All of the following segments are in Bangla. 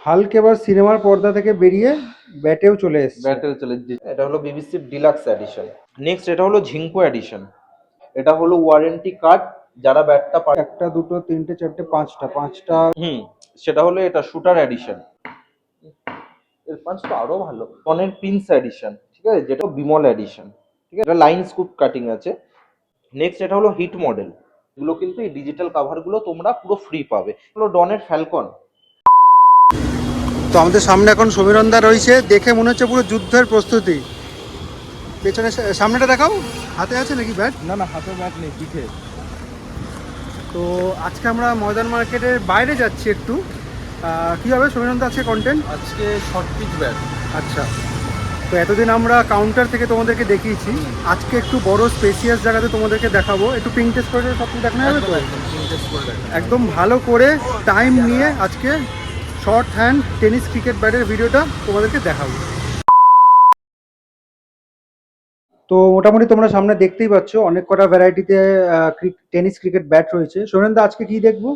হাল্ক এবার সিনেমার পর্দা থেকে বেরিয়ে ব্যাটেও চলে এসেছে। এটা হলো বিবিসি ডিলাক্স এডিশন। নেক্সট এটা হলো ঝিঙ্কো এডিশন। এটা হলো ওয়ারেন্টি কার্ড, যারা ব্যাটটা একটা দুটো তিনটে চারটে পাঁচটা সেটা হলো এটা শুটার এডিশন। এর পাঁচ তো আরো ভালো, টনের প্রিন্স এডিশন, ঠিক আছে, যেটা বিমল এডিশন, ঠিক আছে, এটা লাইন স্কুপ কাটিং আছে। নেক্সট এটা হলো হিট মডেল। এগুলো কিন্তু এই ডিজিটাল কাভার গুলো তোমরা পুরো ফ্রি পাবে। হলো ডনের ফ্যালকন। তো আমাদের সামনে এখন সমীরণদা রয়েছে, দেখে মনে হচ্ছে পুরো যুদ্ধের প্রস্তুতি। পেছনে সামনেটা দেখাও, হাতে আছে নাকি ব্যাট? না না, হাতে ব্যাট নেই, পিঠে। তো আজকে আমরা ময়দান মার্কেটের বাইরে যাচ্ছি একটু। কী হবে সমীরণদা আজকে কন্টেন্ট? আজকে শর্ট পিচ ব্যাট। আচ্ছা, তো এতদিন আমরা কাউন্টার থেকে তোমাদেরকে দেখিয়েছি, আজকে একটু বড় স্পেসিয়াস জায়গাতে তোমাদেরকে দেখাবো। একটু পিং টেস্ট করে সব দেখানো যাবে তো? একদম ভালো করে টাইম নিয়ে আজকে শর্ট হ্যান্ড টেনিস ক্রিকেট ব্যাটের ভিডিওটা তোমাদেরকে দেখাবো। তো মোটামুটি তোমরা সামনে দেখতেই পাচ্ছ অনেক কটা ভ্যারাইটিতে টেনিস ক্রিকেট ব্যাট রয়েছে। সোমেনদা আজকে কি দেখবো?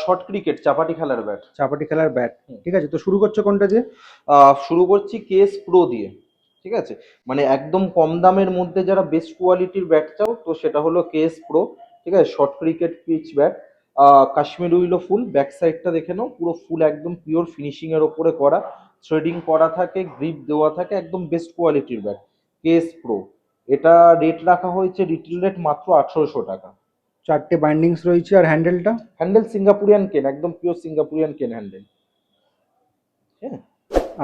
শর্ট ক্রিকেট চাপাটি খেলার ব্যাট। চাপাটি খেলার ব্যাট, ঠিক আছে। তো শুরু করছো কোনটা দিয়ে? শুরু করছি কেস প্রো দিয়ে, ঠিক আছে। মানে একদম কম দামের মধ্যে যারা বেস্ট কোয়ালিটির ব্যাট চাও, তো সেটা হলো কেস প্রো, ঠিক আছে। Short cricket pitch bat, Kashmir willow full. Back সাইডটা দেখে নাও, পুরো ফুল একদম পিওর ফিনিশিং এর ওপরে করা, থ্রেডিং করা থাকে, গ্রিপ দেওয়া থাকে, একদম বেস্ট কোয়ালিটির ব্যাট কেস প্রো। এটা রেট রাখা হয়েছে রিটেল রেট মাত্র 1800 টাকা। চারটে বাইন্ডিংস রয়েছে, আর হ্যান্ডেলটা? হ্যান্ডেল সিঙ্গাপুরিয়ান কেন, একদম পিওর সিঙ্গাপুরিয়ান কেন হ্যান্ডেল। হ্যাঁ,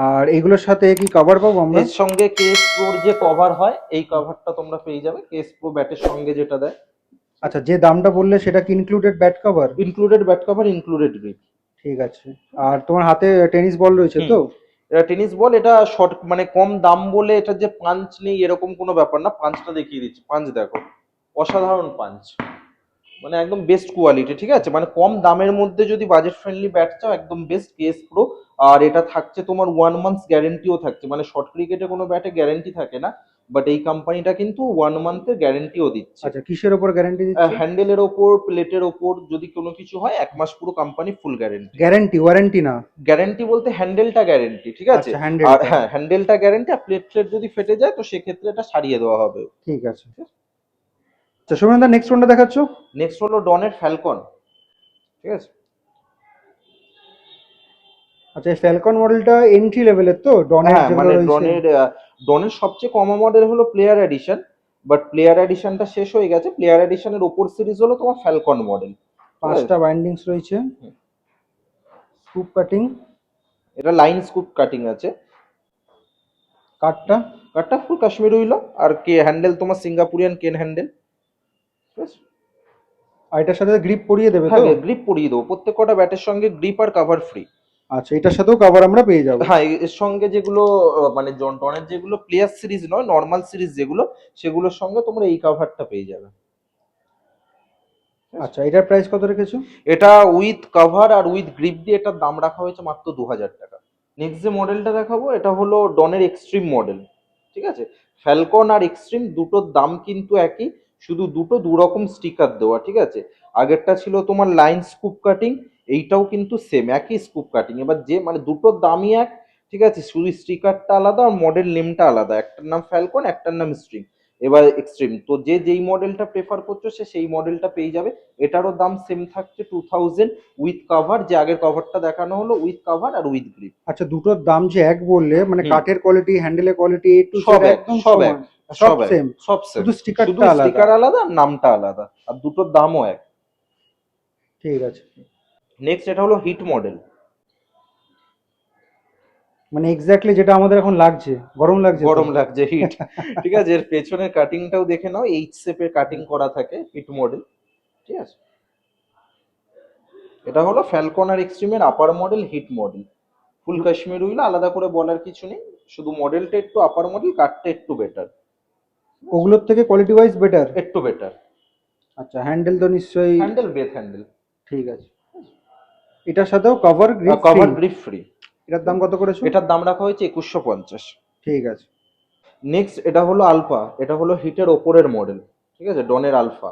আর এগুলোর সাথে কি কভার পাবো আমরা? এর সঙ্গে কেস প্রোর যে কভার হয়, এই কভারটা তোমরা পেয়ে যাবে কেস প্রো ব্যাটের সঙ্গে যেটা দেয়। আচ্ছা, যে দামটা বললে সেটা কি included bat cover? Included bat cover, included grip. ঠিক আছে। আর তোমার হাতে টেনিস বল রয়েছে তো? এটা টেনিস বল, এটা শর্ট মানে কম দাম বলে এটা যে পাঞ্চ নেই এরকম কোনো ব্যাপার না। পাঞ্চটা দেখিয়ে দিচ্ছি, পাঞ্চ দেখো, অসাধারণ পাঞ্চ, মানে একদম বেস্ট কোয়ালিটি, ঠিক আছে। মানে কম দামের মধ্যে যদি বাজেট ফ্রেন্ডলি ব্যাট চাও, একদম বেস্ট কেস প্রো। আর এটা থাকছে তোমার 1 মান্থ গ্যারেন্টিও থাকছে। মানে শর্ট ক্রিকেটে কোনো ব্যাটে গ্যারেন্টি থাকে না, বাট এই কোম্পানিটা কিন্তু 1 মান্থের গ্যারেন্টিও দিচ্ছে। আচ্ছা, কিসের ওপর গ্যারান্টি দিচ্ছে? হ্যান্ডেলের ওপর, প্লেটের ওপর যদি কোনো কিছু হয়, 1 মাস পুরো কোম্পানি ফুল গ্যারেন্টি। গ্যারান্টি, ওয়ারেন্টি না? গ্যারেন্টি বলতে হ্যান্ডেলটা গ্যারেন্টি, ঠিক আছে। আচ্ছা, আর হ্যান্ডেলটা। হ্যাঁ, হ্যান্ডেলটা গ্যারেন্টি। আর প্লেট প্লেট যদি ফেটে যায়, তো সেক্ষেত্রে এটা সারিয়ে দেওয়া হবে। ঠিক আছে। আচ্ছা সোমেনদা, নেক্সট কোনটা দেখাচ্ছ? নেক্সট হলো ডনের ফ্যালকন, ঠিক আছে। আচ্ছা, এই ফ্যালকন মডেলটা এন্ট্রি লেভেলের তো? ডনের হ্যাঁ, যেগুলো মানে রয়েছে। ডনের সবচেয়ে কম মডেল হলো প্লেয়ার এডিশন, বাট প্লেয়ার এডিশনটা শেষ হয়ে গেছে। প্লেয়ার এডিশনের ওপর সিরিজ হলো তোমার ফ্যালকন মডেল। পাঁচটা বাইন্ডিংস রয়েছে, স্কুপ কাটিং। এটা লাইন স্কুপ কাটিং আছে। কাঠটা? কাঠটা ফুল কাশ্মীর উইলো। আর কে হ্যান্ডেল তোমার সিঙ্গাপুরিয়ান কেন হ্যান্ডেল, ঠিক আছে। আর এটার সাথে গ্রিপ পরিয়ে দেবে তো? হ্যাঁ, গ্রিপ পরিয়ে দেবো। প্রত্যেক কটা ব্যাটের সঙ্গে গ্রিপ আর কাভার ফ্রি। আচ্ছা, এটার সাথেও কভার আমরা পেয়ে যাবো? হ্যাঁ, এর সঙ্গে যেগুলো মানে ডনের যেগুলো প্লেয়ার সিরিজ নয়, নর্মাল সিরিজ যেগুলো, সেগুলোর সঙ্গে তোমরা এই কাভারটা পেয়ে যাবে। আচ্ছা, এটার প্রাইস কত রেখেছো? এটা উইথ কভার আর উইথ গ্রিপ দিয়ে এটার দাম রাখা হয়েছে মাত্র 2000 টাকা। নেক্সট যে মডেলটা দেখাবো, এটা হলো ডনের এক্সট্রিম মডেল, ঠিক আছে। ফ্যালকন আর এক্সট্রিম দুটোর দাম কিন্তু একই, শুধু দুটো দু রকম স্টিকার দেওয়া, ঠিক আছে। আগেরটা ছিল তোমার লাইন স্কুপ কাটিং, এইটাও কিন্তু সেম একই স্কুপ কাটিং। এবার যে মানে দুটোর দামই এক, ঠিক আছে, শুধু স্টিকারটা আলাদা আর মডেল নেমটা আলাদা। একটার নাম ফ্যালকন, একটার নাম স্ট্রিম, এবার এক্সট্রিম। তো যে যেই মডেলটা প্রেফার করছো, সে সেই মডেলটা পেয়ে যাবে। এটারও দাম সেম থাকছে 2000 উইথ কভার। যে আগের কভারটা দেখানো হলো উইথ কভার আর উইথ গ্রিপ। আচ্ছা, দুটোর দাম যে এক বললে, মানে কাঠের কোয়ালিটি, হ্যান্ডেলের কোয়ালিটি, একটু সব এক, একদম সব এক, সব সেম, সব সেম। শুধু শুধু স্টিকারটা আলাদা? স্টিকার আলাদা, নামটা আলাদা, আর দুটোর দামও এক। ঠিক আছে। নেক্সট এটা হলো হিট মডেল। মানে এক্স্যাক্টলি যেটা আমাদের এখন লাগছে, গরম লাগছে তো? গরম লাগছে, হিট, ঠিক আছে। এর পেছনের কাটিংটাও দেখে নাও, এইচ শেপের কাটিং করা থাকে, হিট মডেল, ঠিক আছে। এটা হলো ফ্যালকন আর এক্সট্রিমের upper model, hit model. Full Kashmir willow, আলাদা করে বলার কিছু নেই, শুধু মডেলটা একটু আপার মডেল, কাঠটা একটু বেটার। ওগুলোর থেকে কোয়ালিটি ওয়াইজ বেটার? একটু বেটার। আচ্ছা, হ্যান্ডেল তো নিশ্চয়ই? হ্যান্ডেল ব্রেথ হ্যান্ডেল। ঠিক আছে। এটার সাথেও cover grip? Cover grip free. এটার দাম কত করেছো? এটার দাম রাখা হয়েছে 2150। ঠিক আছে। নেক্সট এটা হলো আলফা। এটা হলো হিটের ওপরের মডেল, ঠিক আছে, ডনের আলফা।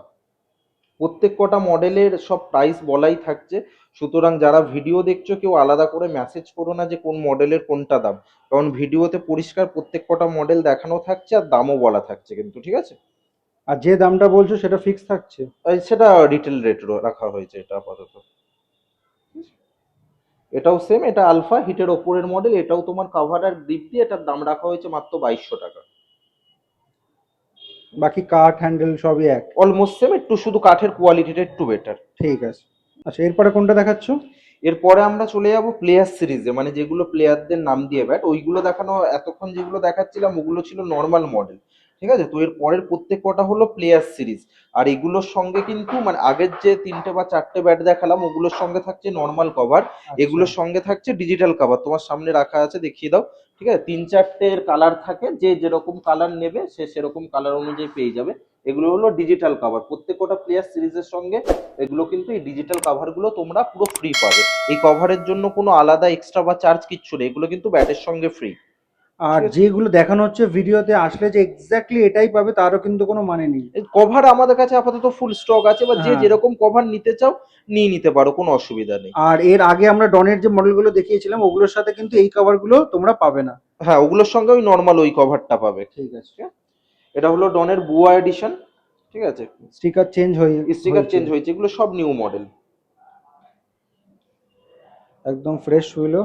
প্রত্যেক কটা মডেলের সব প্রাইস বলাই থাকছে, সুতরাং যারা ভিডিও দেখছো কেউ আলাদা করে মেসেজ করো না যে কোন মডেলের কোনটা দাম, কারণ ভিডিওতে পরিষ্কার প্রত্যেক কটা মডেল দেখানো থাকছে আর দামও বলা থাকছে কিন্তু, ঠিক আছে? আর যে দামটা বলছো সেটা ফিক্স থাকছে? সেটা রিটেল রেট রাখা হয়েছে এটা আপাতত। এটাও সেম, এটা আলফা হিটের ওপরের মডেল, এটাও তোমার কাভার আর গ্রিপ দিয়ে, এটার দাম রাখা হয়েছে মাত্র 2200 টাকা। বাকি কাঠ হ্যান্ডেল সবই এক? অলমোস্ট সেম, একটু শুধু কাঠের কোয়ালিটিটা একটু বেটার। ঠিক আছে। আচ্ছা, এরপরে কোনটা দেখাচ্ছ? এরপরে আমরা চলে যাব প্লেয়ার সিরিজে, মানে যেগুলো প্লেয়ারদের নাম দিয়ে ব্যাট, ওইগুলো দেখানো এতক্ষণ যেগুলো দেখাচ্ছিলাম ওগুলো ছিল নর্মাল মডেল, ঠিক আছে? তো এর পরের প্রত্যেক কটা হলো প্লেয়ার সিরিজ, আর এগুলোর সঙ্গে কিন্তু মানে আগের যে 3টে বা 4টে ব্যাট দেখালাম ওগুলোর সঙ্গে থাকছে নর্মাল কভার, এগুলোর সঙ্গে থাকছে ডিজিটাল কভার। তোমার সামনে রাখা আছে, দেখিয়ে দাও। ঠিক আছে, 3-4টের কালার থাকে, যে যেরকম কালার নেবে সে সেরকম কালার অনুযায়ী পেয়ে যাবে। এগুলো হলো ডিজিটাল কভার, প্রত্যেক কটা প্লেয়ার সিরিজের সঙ্গে এগুলো কিন্তু, এই ডিজিটাল কভার গুলো তোমরা পুরো ফ্রি পাবে। এই কভারের জন্য কোনো আলাদা এক্সট্রা বা চার্জ কিচ্ছু নেই, এগুলো কিন্তু ব্যাটের সঙ্গে ফ্রি। আর যেগুলো দেখানো হচ্ছে ভিডিওতে, আসলে যে এক্স্যাক্টলি এটাই পাবে তারও কিন্তু কোনো মানে নেই। কভার আমাদের কাছে আপাতত ফুল স্টক আছে, বা যে হ্যাঁ। যেরকম কভার নিতে চাও নিয়ে নিতে পারো, কোনো অসুবিধা নেই। আর এর আগে আমরা ডনের যে মডেলগুলো দেখিয়েছিলাম ওগুলোর সাথে কিন্তু এই কভারগুলো তোমরা পাবে না। হ্যাঁ, ওগুলোর সঙ্গে ওই নর্মাল ওই কভারটা পাবে। ঠিক আছে। এটা হলো ডনের বুয়া এডিশন, ঠিক আছে? স্টিকার চেঞ্জ স্টিকার চেঞ্জ হয়েছে, এগুলো সব নিউ মডেল, একদম ফ্রেশ হুইলও,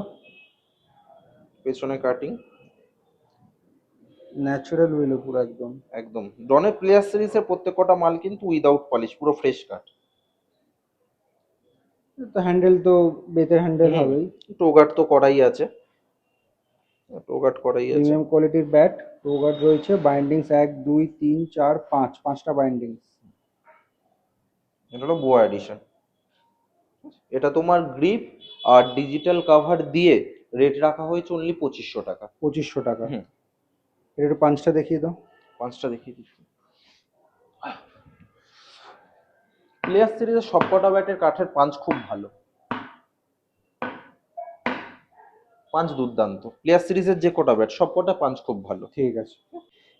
পেছনে কাটিং, ন্যাচারাল হুইলও পুরো একদম। একদম ডনের প্লেয়ার সিরিজের প্রত্যেক কটা মাল কিন্তু উইদাউট পলিশ, পুরো ফ্রেশ কাট। তো হ্যান্ডেল তো বেতের হ্যান্ডেল হবেই। টোগার্ড তো করাই আছে, টোগার্ড করাই আছে। প্রিমিয়াম কোয়ালিটির ব্যাট, টোগার্ড রয়েছে, বাইন্ডিংস 1 2 3 4 5, 5টা বাইন্ডিংস। এটা হলো বুয়া এডিশন। এটা তোমার গ্রিপ আর ডিজিটাল কভার দিয়ে রেট রাখা হয়েছে অনলি 2500 টাকা। 2500 টাকা। হুম। এর একটু পাঁচটা দেখিয়ে দাও। 5টা দেখিয়ে দিচ্ছি। প্লেয়ার সিরিজের সবকটা ব্যাটের কাঠের পাঞ্চ খুব ভালো, পাঞ্চ দুর্দান্ত। প্লেয়ার সিরিজের যে কটা ব্যাট সবকটা পাঞ্চ খুব ভালো। ঠিক আছে।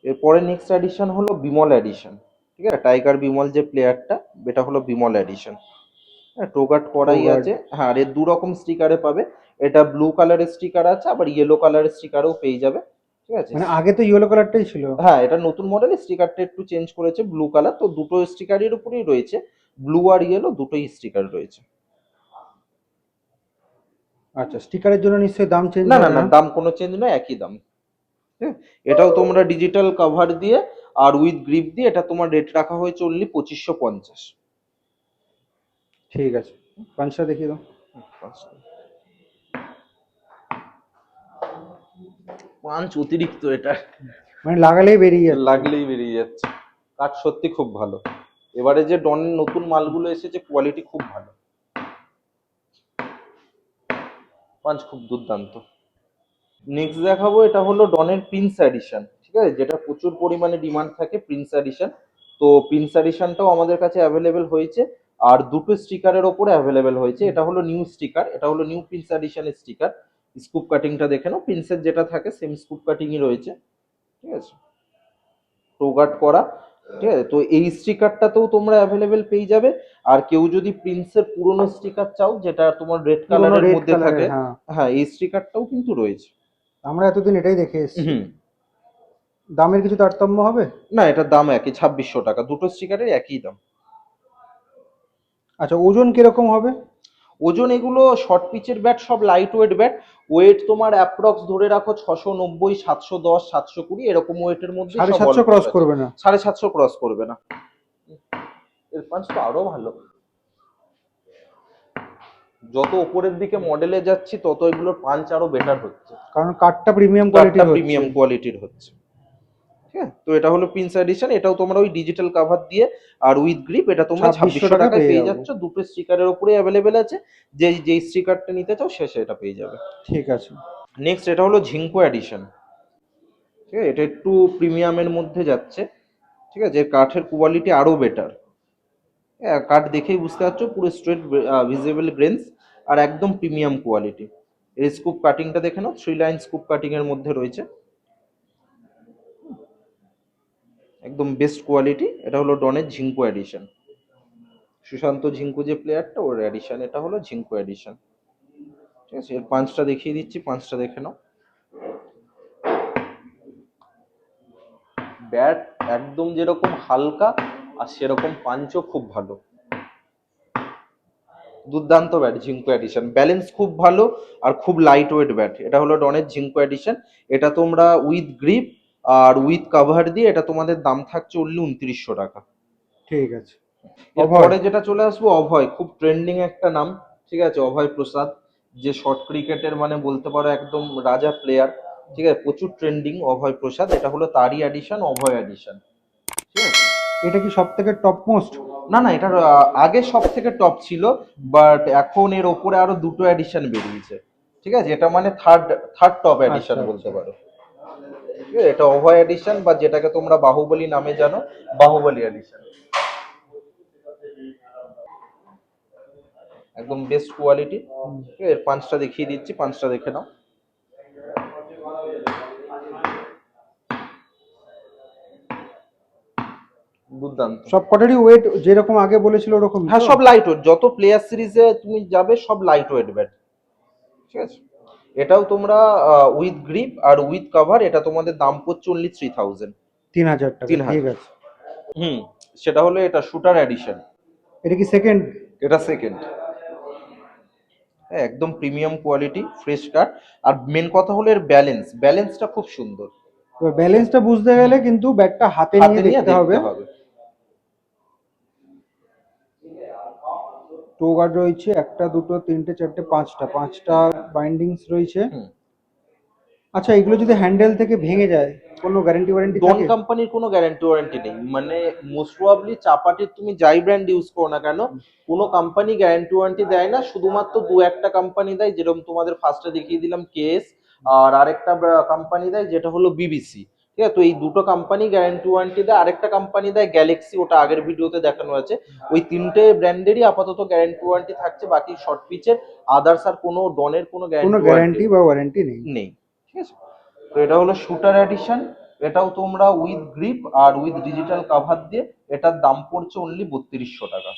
এরপরে নেক্সট এডিশন হলো বিমল এডিশন, ঠিক আছে? টাইগার বিমল যে প্লেয়ারটা, এটা হলো বিমল এডিশন। হ্যাঁ, টোগার্ড করাই টোগার্ড। আছে। হ্যাঁ, আর এর 2 রকম স্টিকারে পাবে, এটা ব্লু কালারের স্টিকার আছে, আবার ইয়েলো কালারের স্টিকারও পেয়ে যাবে, ঠিক আছে? মানে আগে তো ইয়েলো কালারটাই ছিল। হ্যাঁ, এটা নতুন মডেল, স্টিকারটা একটু চেঞ্জ করেছে, ব্লু কালার। তো দুটো স্টিকারের উপরেই রয়েছে, ব্লু আর ইয়েলো দুটোই স্টিকার রয়েছে। আচ্ছা, স্টিকারের জন্য নিশ্চয়ই দাম চেঞ্জ না না হবে না, না? দাম কোনো চেঞ্জ নয়, একই দাম। হ্যাঁ, এটাও তোমরা ডিজিটাল কভার দিয়ে আর উইথ গ্রিপ দিয়ে, এটা তোমার রেট রাখা হয়েছে অনলি 2550। ঠিক আছে, পাঁচটা দেখিয়ে দাও। পাঁচ অতিরিক্ত এটা, মানে লাগালেই বেরিয়ে যাচ্ছে। লাগলেই বেরিয়ে যাচ্ছে। কাঠ সত্যি খুব ভালো, এবারে যে ডনের নতুন মালগুলো এসেছে কোয়ালিটি খুব ভালো, পাঞ্চ খুব দুর্দান্ত। নেক্সট দেখাবো, এটা হলো ডনের প্রিন্স এডিশন, ঠিক আছে? যেটা প্রচুর পরিমাণে ডিমান্ড থাকে, প্রিন্স এডিশন। তো প্রিন্স এডিশনটাও আমাদের কাছে অ্যাভেলেবেল হয়েছে, আর দুটো স্টিকারের ওপরে অ্যাভেলেবেল হয়েছে। এটা হলো নিউ স্টিকার, এটা হলো নিউ প্রিন্স এডিশনের স্টিকার। স্কুপ কাটিংটা দেখে নাও, প্রিন্সের যেটা থাকে সেম স্কুপ কাটিংই রয়েছে, ঠিক আছে? টোগার্ড করা, ঠিক আছে? তো এই স্টিকারটাতেও তোমরা অ্যাভেলেবেল পেয়ে যাবে। আর কেউ যদি প্রিন্সের পুরনো স্টিকার চাও, যেটা তোমার রেড পুরোনো কালারের রেড মধ্যে কালারের, থাকে, হ্যাঁ। হ্যাঁ, এই স্টিকারটাও কিন্তু রয়েছে। আমরা এতদিন এটাই দেখে এসেছি। হুম। দামের কিছু তারতম্য হবে? না, এটার দাম একই, 2600 টাকা, দুটো স্টিকারের একই দাম। আচ্ছা, ওজন কিরকম হবে? ওজন, এগুলো শর্ট পিচের ব্যাট, সব লাইট ওয়েট ব্যাট। ওয়েট তোমার অ্যাপ্রক্স ধরে রাখো 690, 710, 720 এরকম ওয়েটের মধ্যে সব 750 অল্প ক্রস আছে। করবে না? 750 ক্রস করবে না। এর পাঁচ তো আরো ভালো, যত উপরের দিকে মডেলে যাচ্ছি তত এগুলোর পাঞ্চ আরো বেটার হচ্ছে, কারণ কাঠটা প্রিমিয়াম কাঠটা কোয়ালিটির হচ্ছে। প্রিমিয়াম কোয়ালিটির হচ্ছে। হ্যাঁ, তো এটা হলো প্রিন্স এডিশন, এটাও তোমরা ওই ডিজিটাল কভার দিয়ে আর উইথ গ্রিপ, এটা তোমরা 2600 2600 টাকায় পেয়ে যাবো। যাচ্ছ। দুটো স্টিকারের উপরে অ্যাভেলেবেল আছে, যেই স্টিকারটা নিতে চাও সে সেটা পেয়ে যাবে। ঠিক আছে। নেক্সট এটা হলো ঝিঙ্কো এডিশন, ঠিক আছে? এটা একটু প্রিমিয়ামের মধ্যে যাচ্ছে, ঠিক আছে? এর কাঠের কোয়ালিটি আরো বেটার, কাঠ দেখেই বুঝতে পারছো, পুরো স্ট্রেট ভিজিবল গ্রেনস, আর একদম প্রিমিয়াম কোয়ালিটি। এর স্কুপ কাটিংটা দেখে নাও, 3 লাইন স্কুপ কাটিং এর মধ্যে রয়েছে, একদম বেস্ট কোয়ালিটি। এটা হলো ডনের ঝিঙ্কো এডিশন। সুশান্ত ঝিঙ্কু যে প্লেয়ারটা ওর এডিশন, এটা হলো ঝিঙ্কু এডিশন। ঠিক আছে, এর পাঁচটা দেখিয়ে দিচ্ছি, পাঁচটা দেখে নাও। ব্যাট একদম যেরকম হালকা আর সেরকম পাঞ্চও খুব ভালো, দুর্দান্ত ব্যাট ঝিঙ্কু এডিশন। ব্যালেন্স খুব ভালো আর খুব লাইট ওয়েট ব্যাট। এটা হলো ডনের ঝিঙ্কু এডিশন। এটা তোমরা উইথ গ্রিপ আর উইথ কভার দিয়ে এটা তোমাদের দাম থাকছে অনলি 2900 টাকা। ঠিক আছে। এরপরে যেটা চলে আসবো অভয়, খুব ট্রেন্ডিং একটা নাম। ঠিক আছে, অভয় প্রসাদ, যে শর্ট ক্রিকেটের মানে বলতে পারো একদম রাজা প্লেয়ার। ঠিক আছে, প্রচুর ট্রেন্ডিং অভয় প্রসাদ। এটা হলো তারই এডিশন, অভয় এডিশন। ঠিক আছে, এটা কি সব থেকে টপ মোস্ট? না না, এটার আগে সব থেকে টপ ছিল, বাট এখন এর ওপরে আরো দুটো এডিশন বেরিয়েছে। ঠিক আছে, এটা মানে থার্ড থার্ড টপ এডিশন বলতে পারো। ঠিক আছে, এটা অভয় এডিশন বা যেটাকে তোমরা বাহুবলী নামে জানো, বাহুবলী এডিশন। একদম বেস্ট কোয়ালিটি। এর পাঁচটা দেখিয়ে দিচ্ছি, পাঁচটা দেখে নাও। দুর্দান্ত। সব কটারই ওয়েট যেরকম আগে বলেছিল ওরকম? হ্যাঁ, সব লাইট ওয়েট। যত প্লেয়ার সিরিজে তুমি যাবে সব লাইট ওয়েট ব্যাট। ঠিক আছে, এটাও তোমরা উইথ গ্রিপ আর উইথ কভার এটা তোমাদের দাম পড়ছে অনলি 3000। 3000 টাকা। 3000। ঠিক আছে। হুম, সেটা হলো এটা শুটার এডিশন। এটা কি সেকেন্ড? এটা সেকেন্ড। একদম প্রিমিয়াম কোয়ালিটি, ফ্রেশ কাট। আর মেন কথা হলো এর ব্যালেন্সটা খুব সুন্দর। এবার ব্যালেন্সটা বুঝতে গেলে কিন্তু ব্যাটটা হাতে নিয়ে দেখতে হবে। টো গার্ড রয়েছে একটা, দুটো, তিনটে, চারটে, পাঁচটা, পাঁচটা বাইন্ডিংস রয়েছে। আচ্ছা, এগুলো যদি হ্যান্ডেল থেকে ভেঙে যায় কোনো গ্যারান্টি ওয়ারেন্টি ডন থাকে? কোম্পানির কোনো গ্যারান্টি ওয়ারেন্টি নেই। মানে মোস্ট প্রবাবলি চাপাটির তুমি যাই ব্র্যান্ড ইউজ করো না কেন, কোনো কোম্পানি গ্যারান্টি ওয়ারেন্টি দেয় না। শুধুমাত্র দু একটা কোম্পানি দেয়, যেরকম তোমাদের ফার্স্টে দেখিয়ে দিলাম কেএস, আর আরেকটা কোম্পানি দেয় যেটা হলো বিবিসি। ঠিক আছে, তো এই দুটো কোম্পানি গ্যারান্টি ওয়ারেন্টি দেয়। আরেকটা কোম্পানি দেয় গ্যালাক্সি, ওটা আগের ভিডিওতে দেখানো আছে। ওই তিনটে ব্র্যান্ডেরই আপাতত গ্যারান্টি ওয়ারেন্টি থাকছে, বাকি শর্ট পিচের আদার্স আর কোনো ডনের কোনো গ্যারান্টি বা ওয়ারেন্টি নেই। নেই। ঠিক আছে, তো এটা হলো শুটার এডিশন। এটাও তোমরা উইথ গ্রিপ আর উইথ ডিজিটাল কভার দিয়ে এটার দাম পড়ছে অনলি 3200 টাকা।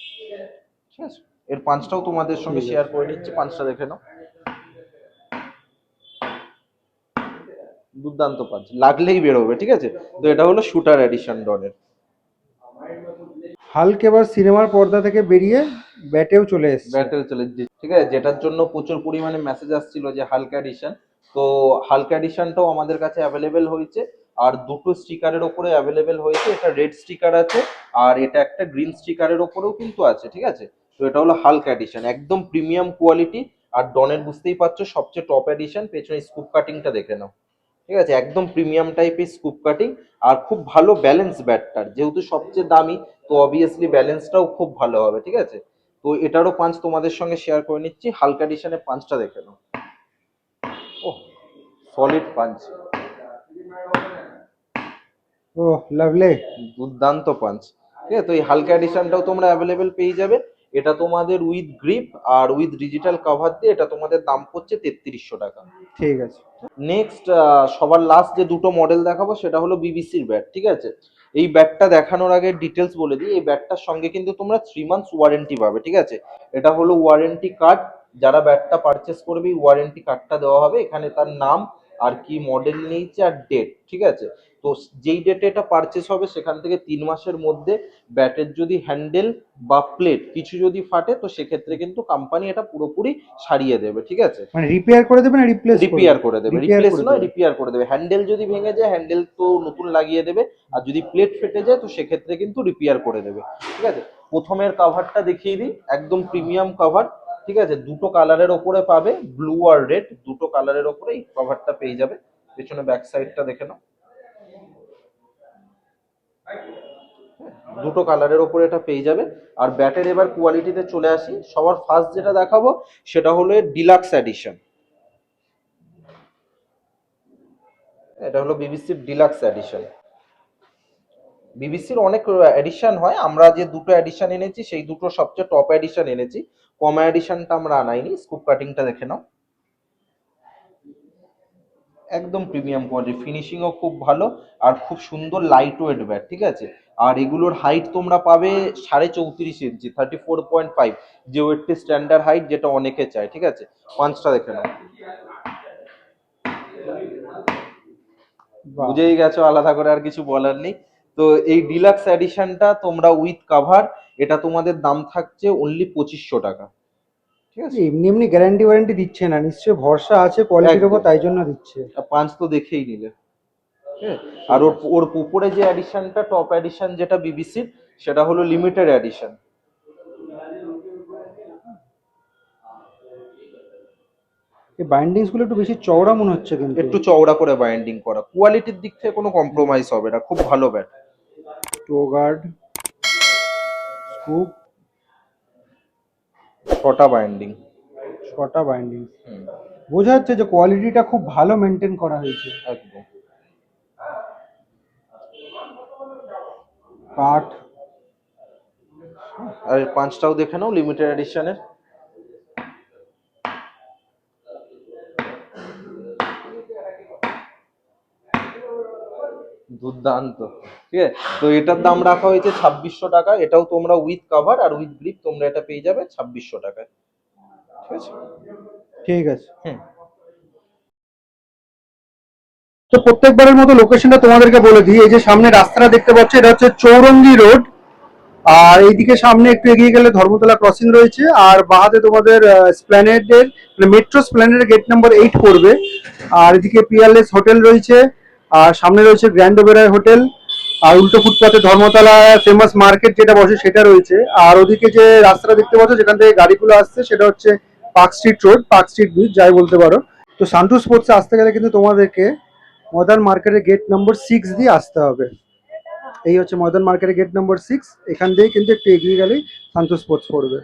ঠিক আছে, এর পাঁচটাও তোমাদের সঙ্গে শেয়ার করে নিচ্ছি, পাঁচটা দেখে নাও। দুর্দান্ত পাঁচ, লাগলেই বেরোবে। ঠিক আছে, তো এটা হলো শুটার এডিশন ডনের। হাল্ক এবার সিনেমার পর্দা থেকে বেরিয়ে ব্যাটেও চলে এসেছে। ঠিক আছে, যেটার জন্য প্রচুর পরিমাণে মেসেজ আসছিল যে হালকা এডিশন, তো হালকা এডিশনটাও আমাদের কাছে অ্যাভেলেবেল হয়েছে। আর দুটো স্টিকারের ওপরে অ্যাভেলেবেল হয়েছে, এটা রেড স্টিকার আছে আর এটা একটা গ্রিন স্টিকারের ওপরেও কিন্তু আছে। ঠিক আছে, তো এটা হলো হালকা এডিশন, একদম প্রিমিয়াম কোয়ালিটি। আর ডনের বুঝতেই পারছো সবচেয়ে টপ এডিশন, পেছনে স্কুপ কাটিংটা দেখে নাও। ঠিক আছে, একদম প্রিমিয়াম টাইপের স্কুপ কাটিং আর খুব ভালো ব্যালেন্স ব্যাটটার, যেহেতু সবচেয়ে দামি তো অবভিয়াসলি ব্যালেন্সটাও খুব ভালো হবে। ঠিক আছে, তো এটারও পাঁচ তোমাদের সঙ্গে শেয়ার করে নিচ্ছি। হালকা এডিশনের পাঁচটা দেখে নাও। ও, সলিড পাঞ্চ, ও লাভলি, দুর্দান্ত পাঞ্চ। ঠিক আছে, তো এই হালকা এডিশনটাও তোমরা অ্যাভেলেবেল পেয়ে যাবে। এটা তোমাদের উইথ গ্রিপ আর উইথ ডিজিটাল কভার দিয়ে এটা তোমাদের দাম পড়ছে 3300 টাকা। ঠিক আছে। নেক্সট, সবার লাস্ট যে দুটো মডেল দেখাবো সেটা হলো বিবিসির ব্যাট। ঠিক আছে, এই ব্যাটটা দেখানোর আগে ডিটেলস বলে দিই, এই ব্যাটটার সঙ্গে কিন্তু তোমরা 3 মান্থস ওয়ারেন্টি পাবে। ঠিক আছে, এটা হলো ওয়ারেন্টি কার্ড। যারা ব্যাটটা পারচেস করবে এই ওয়ারেন্টি কার্ডটা দেওয়া হবে, এখানে তার নাম আর কি মডেল নিয়েছে আর ডেট। ঠিক আছে, তো যেই ডেটে এটা পারচেস হবে সেখান থেকে 3 মাসের মধ্যে ব্যাটের যদি হ্যান্ডেল বা প্লেট কিছু যদি ফাটে তো সেক্ষেত্রে কিন্তু কোম্পানি এটা পুরোপুরি সারিয়ে দেবে। ঠিক আছে, মানে রিপেয়ার করে দেবে না রিপেয়ার করে দেবে, রিপ্লেস নয় রিপেয়ার করে দেবে। হ্যান্ডেল যদি ভেঙে যায় হ্যান্ডেল তো নতুন লাগিয়ে দেবে, আর যদি প্লেট ফেটে যায় তো সেক্ষেত্রে কিন্তু রিপেয়ার করে দেবে। ঠিক আছে, প্রথমের কভারটা দেখিয়ে দিই, একদম প্রিমিয়াম কভার। ঠিক আছে, দুটো কালারের ওপরে পাবে, ব্লু আর রেড, দুটো কালারের ওপরে এই কভারটা পেয়ে যাবে। পেছনে ব্যাক সাইডটা দেখে নাও, দুটো কালারের ওপরে এটা পেয়ে যাবে। আর ব্যাটের এবার কোয়ালিটিতে চলে আসি। সবার ফার্স্ট যেটা দেখাবো সেটা হলো ডিলাক্স এডিশন। এটা হলো বিবিসির ডিলাক্স এডিশন। বিবিসির অনেক এডিশন হয়, আমরা যে দুটো এডিশন এনেছি সেই দুটো সবচেয়ে টপ এডিশন এনেছি, কমা এডিশনটা আমরা আনাইনি। স্কুপ কাটিংটা দেখে নাও, একদম প্রিমিয়াম কোয়ালিটি, ফিনিশিংও খুব ভালো আর খুব সুন্দর লাইট ওয়েট ব্যাট। ঠিক আছে, আর এগুলোর হাইট তোমরা পাবে 34.5 ইঞ্চি, 34.5, যে ওয়েটটি স্ট্যান্ডার্ড হাইট, যেটা অনেকে চায়। ঠিক আছে, পাঁচটা দেখে নাও। বাহ। বুঝেই গেছো, আলাদা করে আর কিছু বলার নেই। তো এই ডিলাক্স এডিশনটা তোমরা উইথ কাভার, এটা তোমাদের দাম থাকছে অনলি 2500 টাকা। ঠিক আছে, এমনি এমনি গ্যারান্টি ওয়ারেন্টি দিচ্ছে না, নিশ্চয়ই ভরসা আছে কোয়ালিটির উপর, একদম। তাই জন্য দিচ্ছে। আর পাঁচ তো দেখেই নিলে। ঠিক আছে, আর ওর ওর উপরে যে এডিশনটা, টপ এডিশন যেটা বিবিসির, সেটা হলো লিমিটেড এডিশন। এই বাইন্ডিংস গুলো একটু বেশি চওড়া মনে হচ্ছে কিন্তু। একটু চওড়া করে বাইন্ডিং করা, কোয়ালিটির দিক থেকে কোনো কম্প্রোমাইজ হবে না, খুব ভালো ব্যাট। টো গার্ড, স্কুপ, 6টা বাইন্ডিং। 6টা বাইন্ডিং। বোঝা যাচ্ছে যে কোয়ালিটিটা খুব ভালো মেনটেন করা হয়েছে। একদম। কাঠ। আর এর পাঁচটাও দেখে নাও লিমিটেড এডিশনের। দুর্দান্ত। ঠিক আছে, তো এটার দাম রাখা হয়েছে 2600 টাকা। এটাও তোমরা উইথ কভার আর উইথ গ্রিপ তোমরা এটা পেয়ে যাবে 2600 টাকায়। ঠিক আছে। ঠিক আছে। হুম। তো প্রত্যেকবারের মতো লোকেশনটা তোমাদেরকে বলে দিই। এই যে সামনে রাস্তাটা দেখতে পাচ্ছ, এটা হচ্ছে চৌরঙ্গি রোড। আর এইদিকে সামনে একটু এগিয়ে গেলে ধর্মতলা ক্রসিং রয়েছে, আর বাহাতে তোমাদের স্প্ল্যানেডের মেট্রো স্প্ল্যানেডের গেট নাম্বার 8 পড়বে। আর এদিকে পিয়ারলেস হোটেল রয়েছে, আর সামনে রয়েছে গ্র্যান্ড ওবেরয় হোটেল। আর উল্টো ফুটপাতে ধর্মতলা ফেমাস মার্কেট যেটা বসে সেটা রয়েছে। আর ওদিকে যে রাস্তাটা দেখতে পাচ্ছ যেখান থেকে গাড়িগুলো আসছে, সেটা হচ্ছে park street road, park street bridge যাই বলতে পারো। তো সান্টু স্পোর্টসে আসতে গেলে কিন্তু তোমাদেরকে মডার্ন মার্কেটের গেট নম্বর 6 দিয়ে আসতে হবে। এই হচ্ছে মডার্ন মার্কেটের গেট নম্বর 6, এখান দিয়ে কিন্তু একটু এগিয়ে গেলেই সান্টু স্পোর্টস পড়বে।